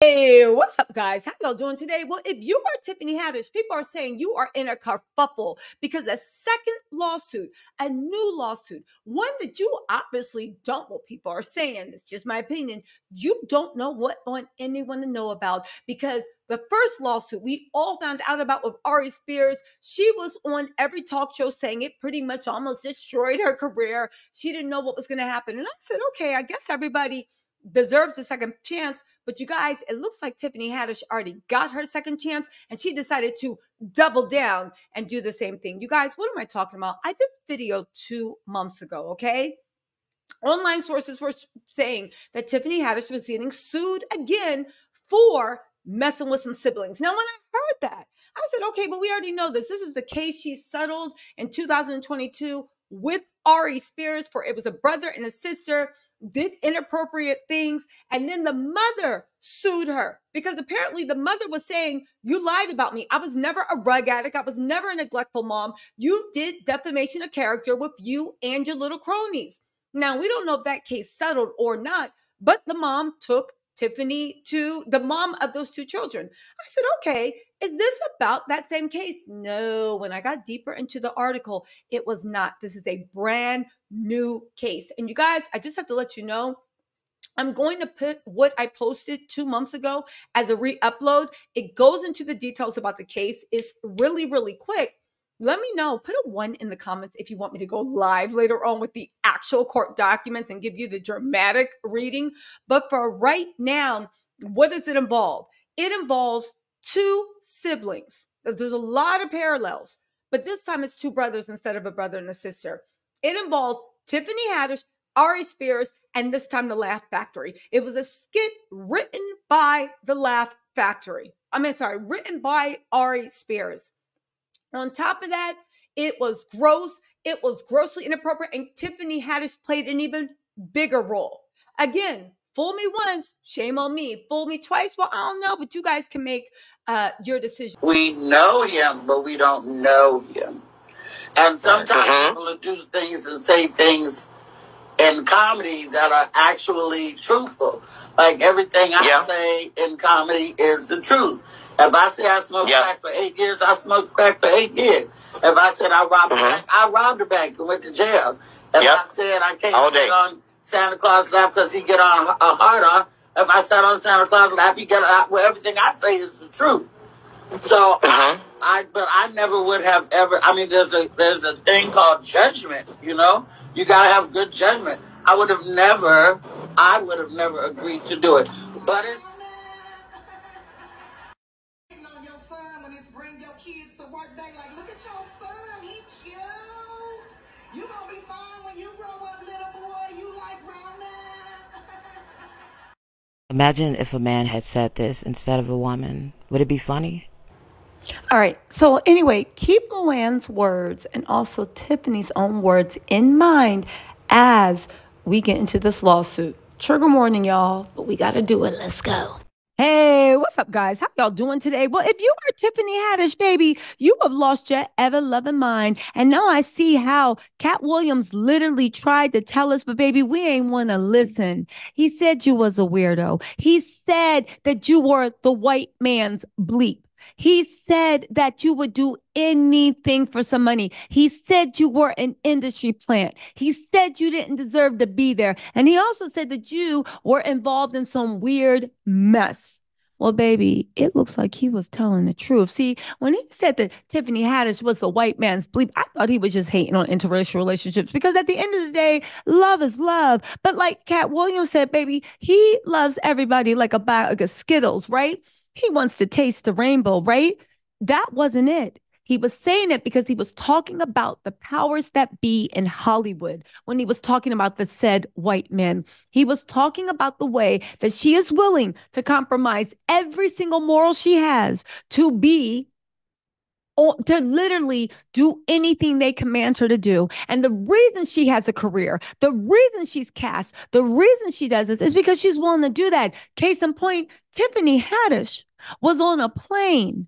Hey, what's up, guys? How y'all doing today? Well, if you are Tiffany Haddish, people are saying you are in a kerfuffle because a second lawsuit, a new lawsuit, one that you obviously don't. What people are saying, it's just my opinion. You don't know what I want anyone to know about because the first lawsuit we all found out about with Ari Spears, she was on every talk show saying it pretty much almost destroyed her career. She didn't know what was going to happen. And I said, okay, I guess everybody deserves a second chance. But you guys, it looks like Tiffany Haddish already got her second chance and she decided to double down and do the same thing. You guys, what am I talking about? I did a video 2 months ago, okay? Online sources were saying that Tiffany Haddish was getting sued again for messing with some siblings. Now, when I heard that, I said, okay, but we already know this. This is the case she settled in 2022 with Ari Spears for it was a brother and a sister did inappropriate things. And then the mother sued her because apparently the mother was saying, you lied about me. I was never a rug addict. I was never a neglectful mom. You did defamation of character with you and your little cronies. Now, we don't know if that case settled or not, but the mom took Tiffany to the mom of those 2 children. I said, okay, is this about that same case? No, when I got deeper into the article, it was not. This is a brand new case. And you guys, I just have to let you know, I'm going to put what I posted 2 months ago as a re-upload. It goes into the details about the case. It's really, really quick. Let me know. Put a 1 in the comments if you want me to go live later on with the actual court documents and give you the dramatic reading. But for right now, what does it involve? It involves 2 siblings. There's a lot of parallels, but this time it's 2 brothers instead of a brother and a sister. It involves Tiffany Haddish, Ari Spears, and this time the Laugh Factory. It was a skit written by the Laugh Factory. Written by Ari Spears. On top of that, it was gross. It was grossly inappropriate. And Tiffany Haddish played an even bigger role. Again, fool me once, shame on me. Fool me twice, well, I don't know, but you guys can make your decision. We know him, but we don't know him. And sometimes people will do things and say things in comedy that are actually truthful. Like everything I say in comedy is the truth. If I say I smoked crack for 8 years, I smoked crack for 8 years. If I said I robbed a bank, I robbed a bank and went to jail. If I said I can't sit on Santa Claus' lap because he get on a hard on, if I sat on Santa Claus' lap, he get out. Well, everything I say is the truth. So but I never would have ever. I mean, there's a thing called judgment. You know, you gotta have good judgment. I would have never agreed to do it. But it's on your son when it's bring your kids to work day. Like, look at your son, he cute. You gonna be fine when you grow up, little boy. You like grown up. Imagine if a man had said this instead of a woman. Would it be funny? All right. So anyway, keep Luann's words and also Tiffany's own words in mind as we get into this lawsuit. Trigger warning, y'all, but we got to do it. Let's go. Hey, what's up, guys? How y'all doing today? Well, if you are Tiffany Haddish, baby, you have lost your ever-loving mind. And now I see how Katt Williams literally tried to tell us, but baby, we ain't want to listen. He said you was a weirdo. He said that you were the white man's bleep. He said that you would do anything for some money. He said you were an industry plant. He said you didn't deserve to be there. And he also said that you were involved in some weird mess. Well, baby, it looks like he was telling the truth. See, when he said that Tiffany Haddish was a white man's bleep, I thought he was just hating on interracial relationships because at the end of the day, love is love. But like Katt Williams said, baby, he loves everybody like a bag of Skittles, right? He wants to taste the rainbow, right? That wasn't it. He was saying it because he was talking about the powers that be in Hollywood when he was talking about the said white men. He was talking about the way that she is willing to compromise every single moral she has to literally do anything they command her to do. And the reason she has a career, the reason she's cast, the reason she does this is because she's willing to do that. Case in point, Tiffany Haddish was on a plane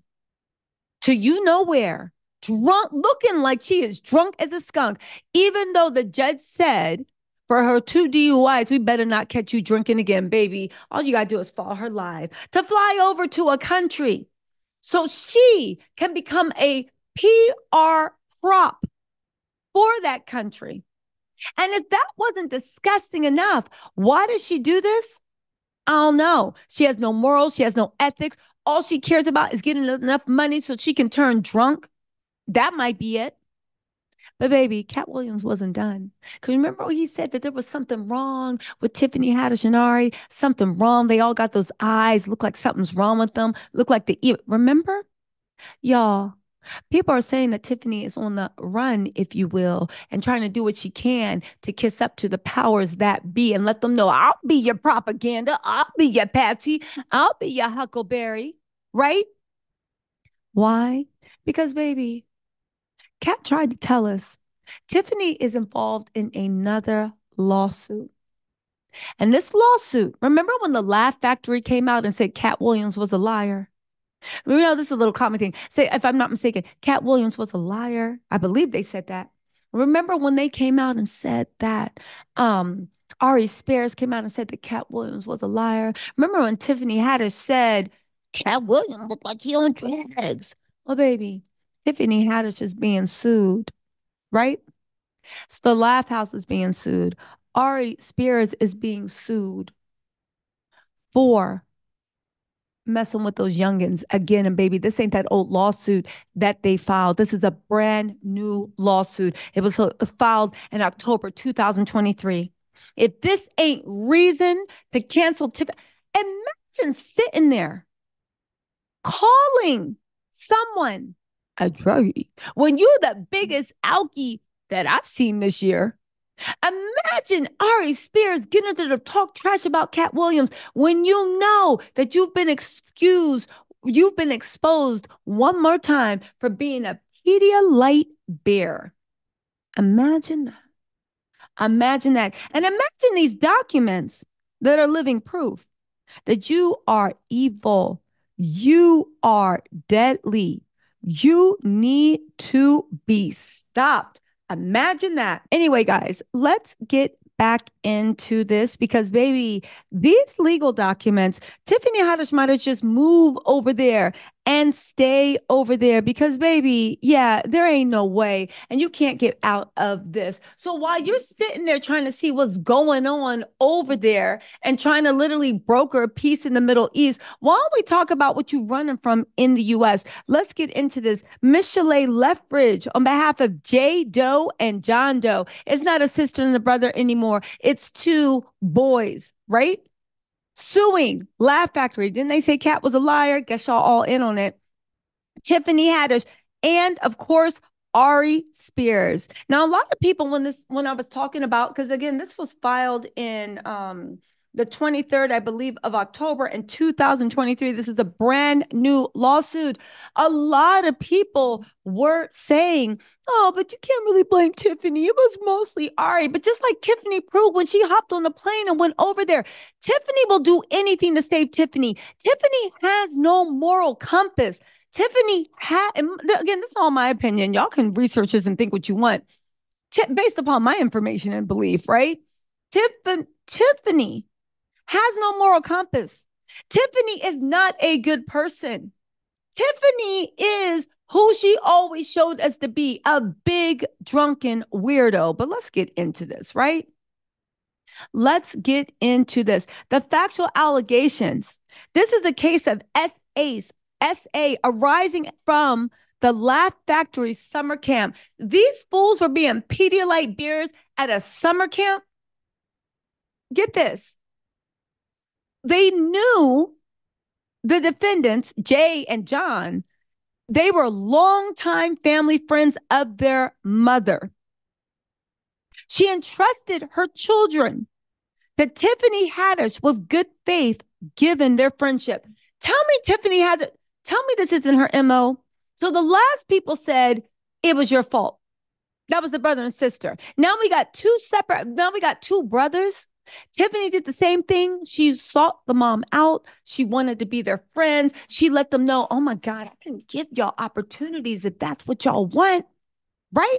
to you know where, drunk, looking like she is drunk as a skunk, even though the judge said For her 2 DUIs, we better not catch you drinking again, baby. All you got to do is follow her live to fly over to a country so she can become a PR prop for that country. And if that wasn't disgusting enough, why does she do this? I don't know. She has no morals. She has no ethics. All she cares about is getting enough money so she can turn drunk. That might be it. But baby, Katt Williams wasn't done. Because remember when he said that there was something wrong with Tiffany Haddish and Ari? Something wrong. They all got those eyes, look like something's wrong with them. Look like remember? Y'all, people are saying that Tiffany is on the run, if you will, and trying to do what she can to kiss up to the powers that be and let them know, I'll be your propaganda. I'll be your Patsy. I'll be your Huckleberry. Right? Why? Because, baby, Katt tried to tell us Tiffany is involved in another lawsuit. And this lawsuit, remember when the Laugh Factory came out and said Katt Williams was a liar? You know, this is a little common thing. Say, if I'm not mistaken, Katt Williams was a liar. I believe they said that. Remember when they came out and said that Ari Spears came out and said that Katt Williams was a liar? Remember when Tiffany Haddish said Katt Williams looked like he on drugs? Well, baby, Tiffany Haddish is being sued, right? So the Laugh House is being sued. Ari Spears is being sued for messing with those youngins again. And baby, this ain't that old lawsuit that they filed. This is a brand new lawsuit. It was filed in October 2023. If this ain't reason to cancel Tiffany, imagine sitting there calling someone a druggie when you're the biggest alkie that I've seen this year. Imagine Ari Spears getting into the talk trash about Katt Williams when you know that you've been exposed one more time for being a Pedialyte bear. Imagine that. Imagine that. And imagine these documents that are living proof that you are evil. You are deadly. You need to be stopped. Imagine that. Anyway, guys, let's get back into this because, baby, these legal documents, Tiffany Haddish might have just moved over there and stay over there because, baby, yeah, there ain't no way. And you can't get out of this. So while you're sitting there trying to see what's going on over there and trying to literally broker peace in the Middle East, why don't we talk about what you're running from in the U.S.? Let's get into this. Miss Shalay Lethbridge, on behalf of J. Doe and John Doe, it's not a sister and a brother anymore. It's two boys, right? Suing Laugh Factory. Didn't they say Katt was a liar? Guess y'all all in on it. Tiffany Haddish, and of course, Ari Spears. Now, a lot of people, when I was talking about, because again, this was filed in the 23rd, I believe, of October in 2023. This is a brand new lawsuit. A lot of people were saying, oh, but you can't really blame Tiffany. It was mostly Ari. But just like Tiffany proved when she hopped on the plane and went over there, Tiffany will do anything to save Tiffany. Tiffany has no moral compass. Tiffany again, this is all my opinion. Y'all can research this and think what you want. Based upon my information and belief, right? Tiffany has no moral compass. Tiffany is not a good person. Tiffany is who she always showed us to be, a big drunken weirdo. But let's get into this, right? Let's get into this. The factual allegations. This is a case of SA arising from the Laugh Factory summer camp. These fools were being Pedialyte beers at a summer camp. Get this. They knew the defendants, Jay and John. They were longtime family friends of their mother. She entrusted her children to Tiffany Haddish with good faith, given their friendship. Tell me this isn't her MO. So the last people said it was your fault. That was the brother and sister. Now we got two brothers. Tiffany did the same thing. She sought the mom out. She wanted to be their friends. She let them know, oh my God, I can give y'all opportunities if that's what y'all want, right?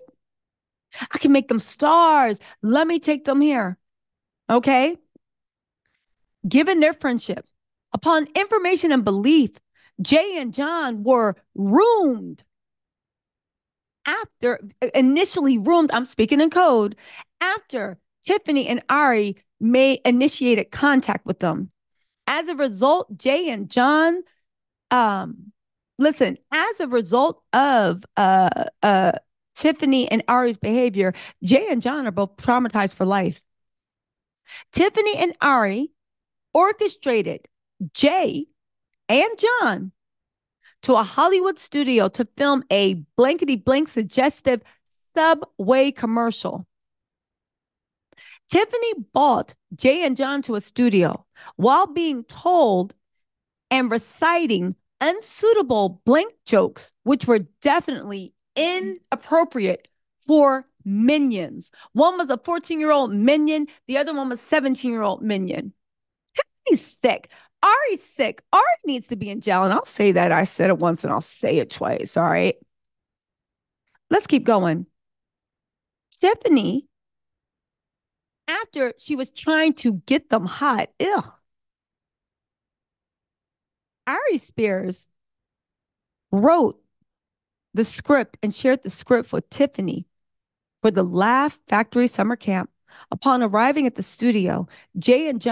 I can make them stars. Let me take them here. Okay. Given their friendship, upon information and belief, Jay and John were roomed after, initially roomed, I'm speaking in code, after Tiffany and Ari initiated contact with them. As a result, Jay and John, listen, as a result of Tiffany and Ari's behavior, Jay and John are both traumatized for life. Tiffany and Ari orchestrated Jay and John to a Hollywood studio to film a blankety blank suggestive Subway commercial. Tiffany brought Jay and John to a studio while being told and reciting unsuitable blank jokes, which were definitely inappropriate for minions. One was a 14-year-old minion, the other one was a 17-year-old minion. He's sick. Ari's sick. Ari needs to be in jail. And I'll say that. I said it once and I'll say it twice. All right. Let's keep going. Tiffany, after she was trying to get them hot, Ari Spears wrote the script and shared the script for Tiffany for the Laugh Factory summer camp. Upon arriving at the studio, Tiffany and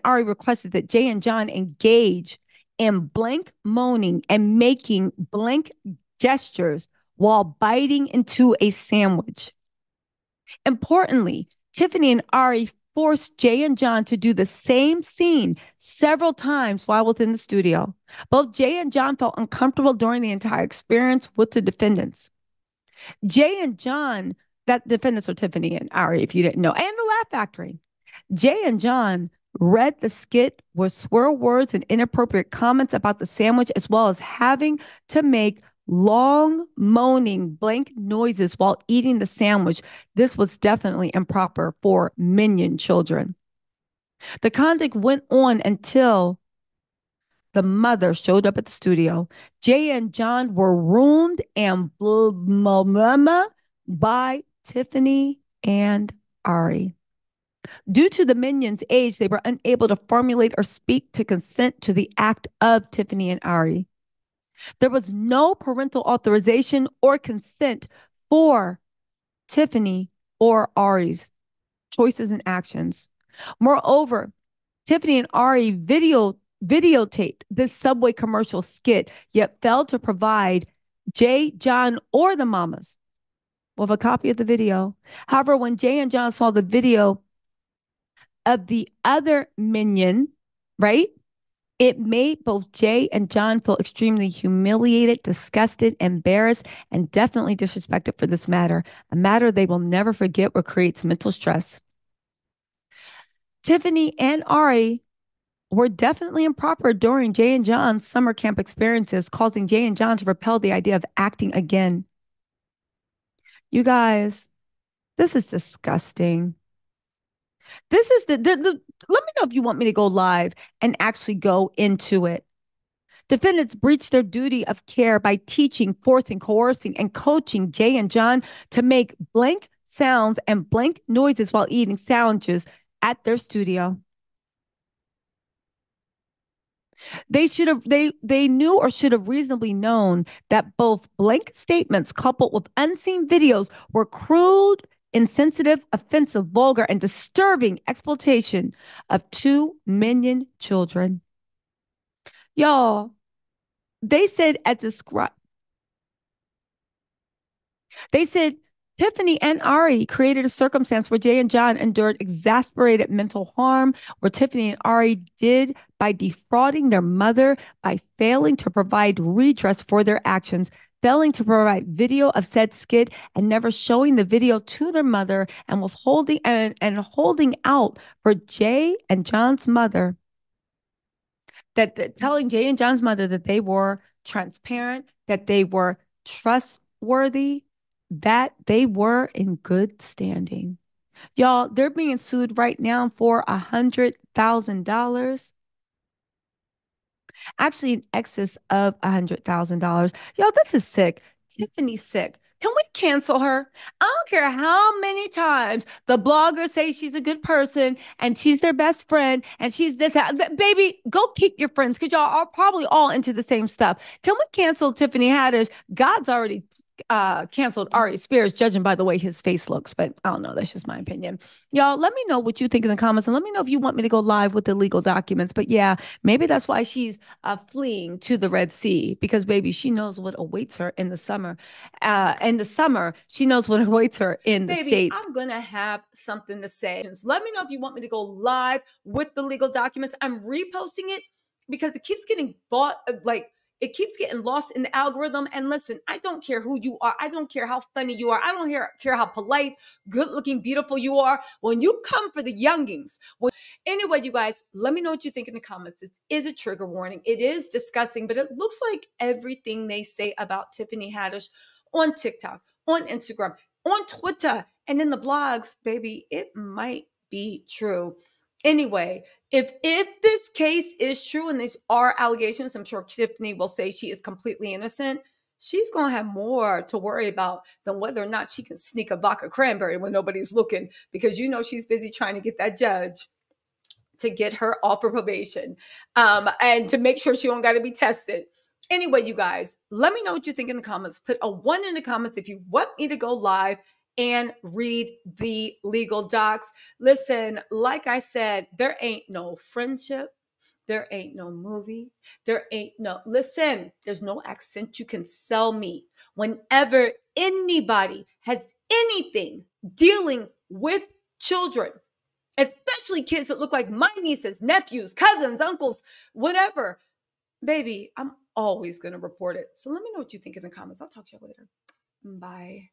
Ari requested that Jay and John engage in blank moaning and making blank gestures while biting into a sandwich. Importantly, Tiffany and Ari forced Jay and John to do the same scene several times while within the studio. Both Jay and John felt uncomfortable during the entire experience with the defendants. Jay and John, that defendants are Tiffany and Ari, if you didn't know, and the Laugh Factory. Jay and John read the skit with swear words and inappropriate comments about the sandwich, as well as having to make long moaning blank noises while eating the sandwich. This was definitely improper for minion children. The conduct went on until the mother showed up at the studio. Jay and John were ruined and by Tiffany and Ari. Due to the minions' age, they were unable to formulate or speak to consent to the act of Tiffany and Ari. There was no parental authorization or consent for Tiffany or Ari's choices and actions. Moreover, Tiffany and Ari videotaped this Subway commercial skit, yet failed to provide Jay, John, or the mamas with a copy of the video. However, when Jay and John saw the video of the other minion, right, it made both Jay and John feel extremely humiliated, disgusted, embarrassed, and definitely disrespected for this matter, a matter they will never forget or creates mental stress. Tiffany and Ari were definitely improper during Jay and John's summer camp experiences, causing Jay and John to repel the idea of acting again. You guys, this is disgusting. This is let me know if you want me to go live and actually go into it. Defendants breached their duty of care by teaching, forcing, coercing, and coaching Jay and John to make blank sounds and blank noises while eating sandwiches at their studio. They knew or should have reasonably known that both blank statements coupled with unseen videos were crude, insensitive, offensive, vulgar, and disturbing exploitation of two minion children. Y'all, they said Tiffany and Ari created a circumstance where Jay and John endured exasperated mental harm, where Tiffany and Ari did by defrauding their mother, by failing to provide redress for their actions, failing to provide video of said skit, and never showing the video to their mother, and withholding and holding out for Jay and John's mother, telling Jay and John's mother that they were transparent, that they were trustworthy, that they were in good standing. Y'all, they're being sued right now for $100,000. Actually, in excess of $100,000. Y'all, this is sick. Tiffany's sick. Can we cancel her? I don't care how many times the bloggers say she's a good person and she's their best friend and she's this. Baby, go keep your friends because y'all are probably all into the same stuff. Can we cancel Tiffany Haddish? God's already canceled Ari Spears, judging by the way his face looks. But I don't know. That's just my opinion. Y'all, let me know what you think in the comments and let me know if you want me to go live with the legal documents. But yeah, maybe that's why she's fleeing to the Red Sea because, baby, she knows what awaits her in the summer. In the summer, she knows what awaits her in the States. I'm going to have something to say. Let me know if you want me to go live with the legal documents. I'm reposting it because it keeps getting bought, it keeps getting lost in the algorithm. And listen, I don't care who you are. I don't care how funny you are. I don't care how polite, good looking, beautiful you are. When you come for the youngings. Anyway, you guys, let me know what you think in the comments. This is a trigger warning. It is disgusting, but it looks like everything they say about Tiffany Haddish on TikTok, on Instagram, on Twitter, and in the blogs, baby, it might be true. Anyway, if this case is true and these are allegations, I'm sure Tiffany will say she is completely innocent. She's going to have more to worry about than whether or not she can sneak a vodka cranberry when nobody's looking, because you know she's busy trying to get that judge to get her off of probation and to make sure she don't got to be tested. Anyway, you guys, let me know what you think in the comments. Put a 1 in the comments if you want me to go live and read the legal docs. Listen, like I said, there ain't no friendship. There ain't no movie. Listen, there's no accent you can sell me. Whenever anybody has anything dealing with children, especially kids that look like my nieces, nephews, cousins, uncles, whatever, baby, I'm always going to report it. So let me know what you think in the comments. I'll talk to you later. Bye.